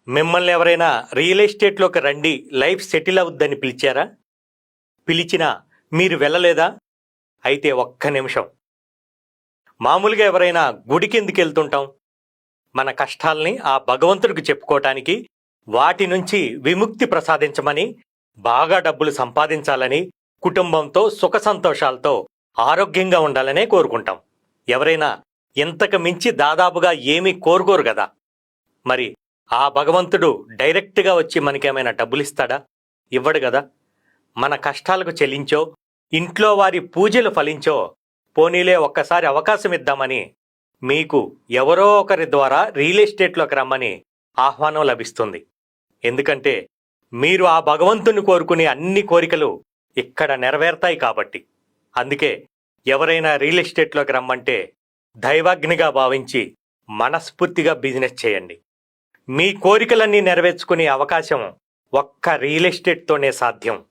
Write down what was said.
మిమ్మల్ని ఎవరైనా రియల్ ఎస్టేట్లోకి రండి, లైఫ్ సెటిల్ అవుద్దని పిలిచారా? పిలిచినా మీరు వెళ్ళలేదా? అయితే ఒక్క నిమిషం. మామూలుగా ఎవరైనా గుడికి ఎందుకు వెళ్తుంటాం? మన కష్టాల్ని ఆ భగవంతుడికి చెప్పుకోవటానికి, వాటి నుంచి విముక్తి ప్రసాదించమని, బాగా డబ్బులు సంపాదించాలని, కుటుంబంతో సుఖ సంతోషాలతో ఆరోగ్యంగా ఉండాలనే కోరుకుంటాం. ఎవరైనా ఇంతకు మించి దాదాపుగా ఏమీ కోరుకోరు కదా. మరి ఆ భగవంతుడు డైరెక్ట్గా వచ్చి మనకేమైనా డబ్బులిస్తాడా? ఇవ్వడు కదా. మన కష్టాలకు చెల్లించో, ఇంట్లో వారి పూజలు ఫలించో, పోనీలే ఒక్కసారి అవకాశం ఇద్దామని మీకు ఎవరో ఒకరి ద్వారా రియల్ ఎస్టేట్లోకి రమ్మని ఆహ్వానం లభిస్తుంది. ఎందుకంటే మీరు ఆ భగవంతుని కోరుకునే అన్ని కోరికలు ఇక్కడ నెరవేరుతాయి కాబట్టి. అందుకే ఎవరైనా రియల్ ఎస్టేట్లోకి రమ్మంటే దైవాగ్నిగా భావించి మనస్ఫూర్తిగా బిజినెస్ చేయండి. మీ కోరికలన్నీ నెరవేర్చుకునే అవకాశం ఒక్క రియల్ ఎస్టేట్తోనే సాధ్యం.